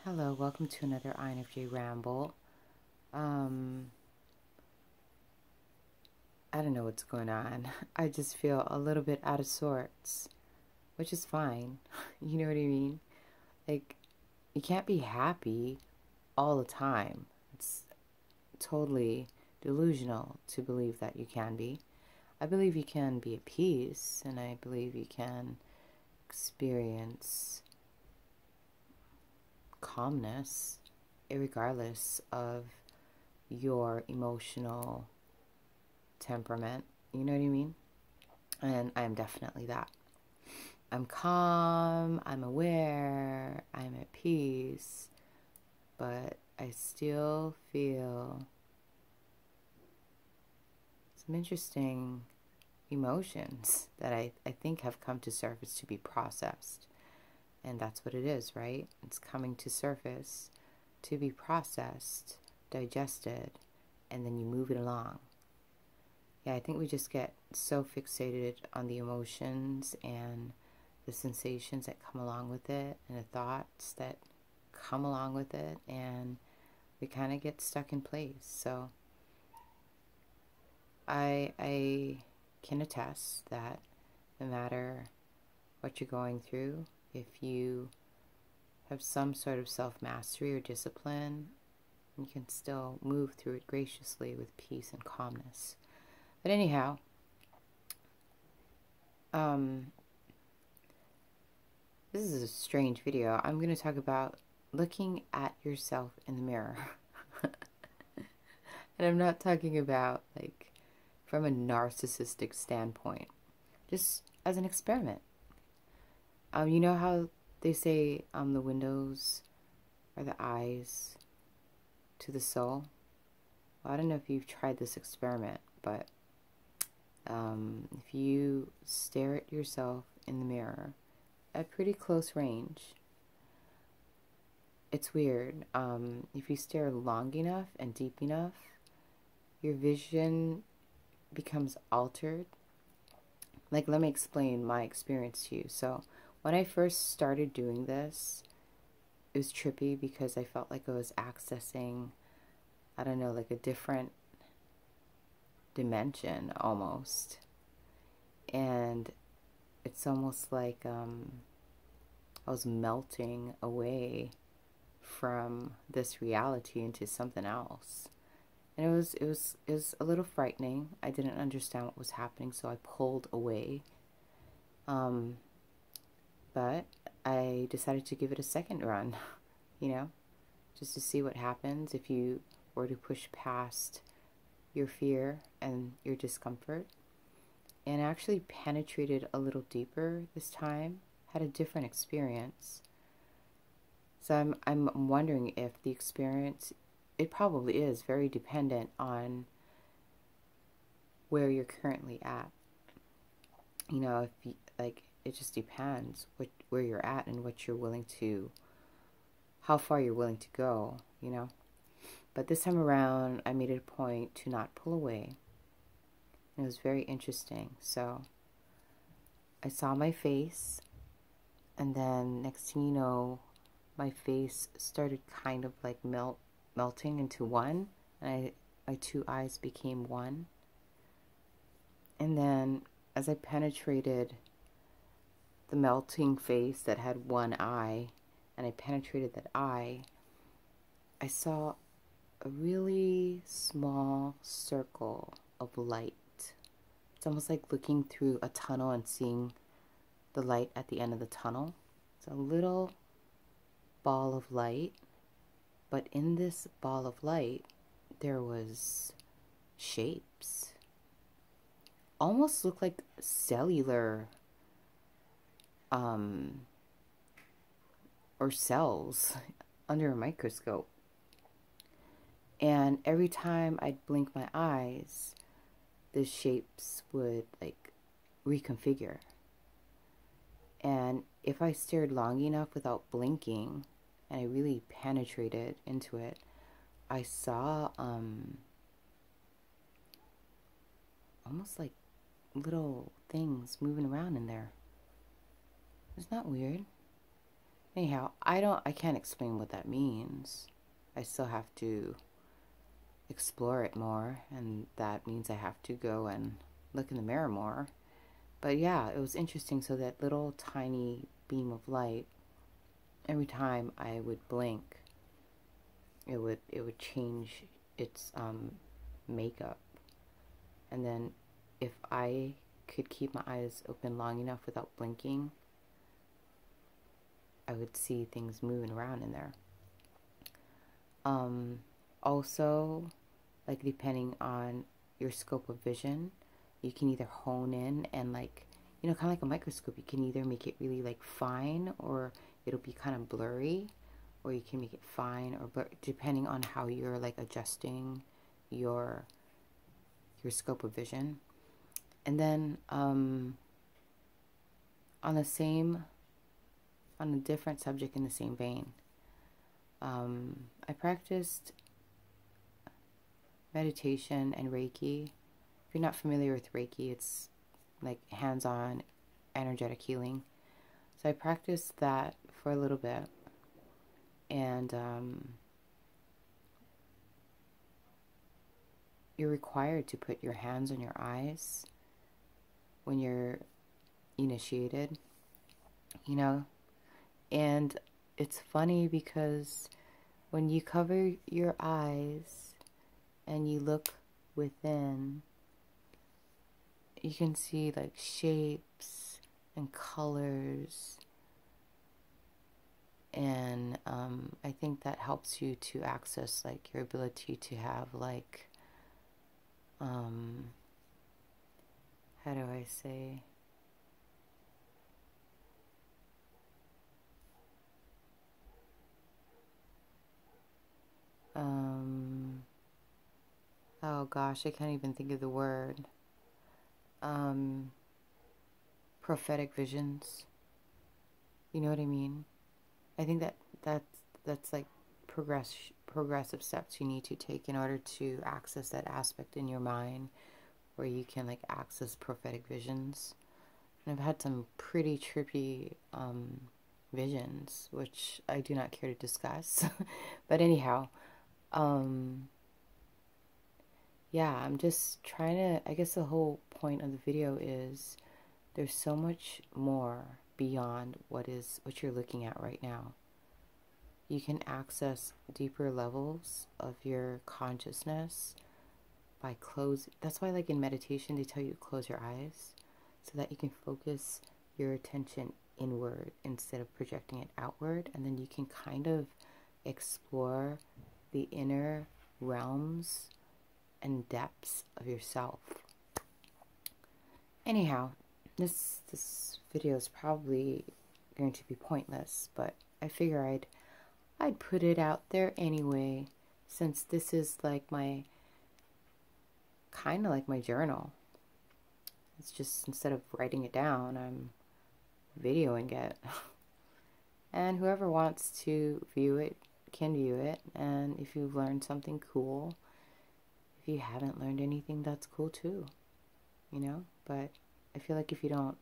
Hello, welcome to another INFJ ramble. Um, I don't know what's going on. I just feel a little bit out of sorts, which is fine. You know what I mean? Like, you can't be happy all the time. It's totally delusional to believe that you can be. I believe you can be at peace, and I believe you can experience calmness, regardless of your emotional temperament. You know what I mean? And I am definitely that. I'm calm, I'm aware, I'm at peace, but I still feel some interesting emotions that I think have come to surface to be processed. And that's what it is, right? It's coming to surface to be processed, digested, and then you move it along. Yeah, I think we just get so fixated on the emotions and the sensations that come along with it and the thoughts that come along with it, and we kind of get stuck in place. So I can attest that no matter what you're going through, if you have some sort of self-mastery or discipline, you can still move through it graciously with peace and calmness. But anyhow, this is a strange video. I'm going to talk about looking at yourself in the mirror. And I'm not talking about like from a narcissistic standpoint, just as an experiment. You know how they say the windows are the eyes to the soul? Well, I don't know if you've tried this experiment, but if you stare at yourself in the mirror at pretty close range, it's weird. If you stare long enough and deep enough, your vision becomes altered. Like, let me explain my experience to you. So, when I first started doing this, it was trippy because I felt like I was accessing, I don't know, like a different dimension almost. And it's almost like I was melting away from this reality into something else. And it was a little frightening. I didn't understand what was happening, so I pulled away. But I decided to give it a second run, you know, just to see what happens if you were to push past your fear and your discomfort. And I actually penetrated a little deeper this time, had a different experience. So I'm wondering if the experience, it probably is very dependent on where you're currently at. You know, if you, like, it just depends where you're at and what you're willing to, how far you're willing to go, you know. But this time around, I made it a point to not pull away. It was very interesting. So I saw my face, and then next thing you know, my face started kind of like melting into one, and my two eyes became one. And then as I penetrated the melting face that had one eye, and I penetrated that eye, I saw a really small circle of light. It's almost like looking through a tunnel and seeing the light at the end of the tunnel. It's a little ball of light, but in this ball of light, there was shapes. Almost looked like cellular or cells under a microscope. And every time I'd blink my eyes, the shapes would like reconfigure. And if I stared long enough without blinking and I really penetrated into it, I saw almost like little things moving around in there. It's not weird. Anyhow, I can't explain what that means. I still have to explore it more, and that means I have to go and look in the mirror more. But yeah, it was interesting. So that little tiny beam of light, every time I would blink, it would change its makeup. And then if I could keep my eyes open long enough without blinking, I would see things moving around in there. Also, like depending on your scope of vision, you can either hone in and like, kind of like a microscope, you can either make it really like fine, or it'll be kind of blurry, or you can make it fine or blur, depending on how you're like adjusting your scope of vision. And then on a different subject in the same vein, I practiced meditation and Reiki. If you're not familiar with Reiki, it's like hands-on energetic healing. So I practiced that for a little bit, and you're required to put your hands on your eyes when you're initiated, and it's funny because when you cover your eyes and you look within, you can see like shapes and colors, and I think that helps you to access like your ability to have like how do I say, oh gosh, I can't even think of the word. Prophetic visions. You know what I mean? I think that's like progressive steps you need to take in order to access that aspect in your mind where you can like access prophetic visions. And I've had some pretty trippy visions, which I do not care to discuss. But anyhow, yeah, I'm just trying to, I guess the whole point of the video is there's so much more beyond what you're looking at right now. You can access deeper levels of your consciousness by that's why like in meditation they tell you to close your eyes so that you can focus your attention inward instead of projecting it outward, and then you can kind of explore the inner realms and depths of yourself. Anyhow, this video is probably going to be pointless, but I figure I'd put it out there anyway, since this is like my kind of like my journal. It's just instead of writing it down, I'm videoing it. And whoever wants to view it can view it. And if you've learned something cool, if you haven't learned anything, that's cool too, But I feel like if you don't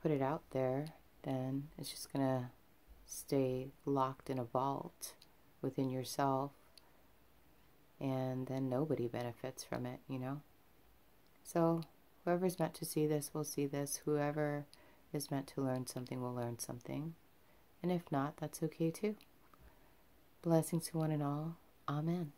put it out there, then it's just gonna stay locked in a vault within yourself, and then nobody benefits from it, So whoever's meant to see this will see this. Whoever is meant to learn something will learn something. And if not, that's okay too. Blessings to one and all. Amen.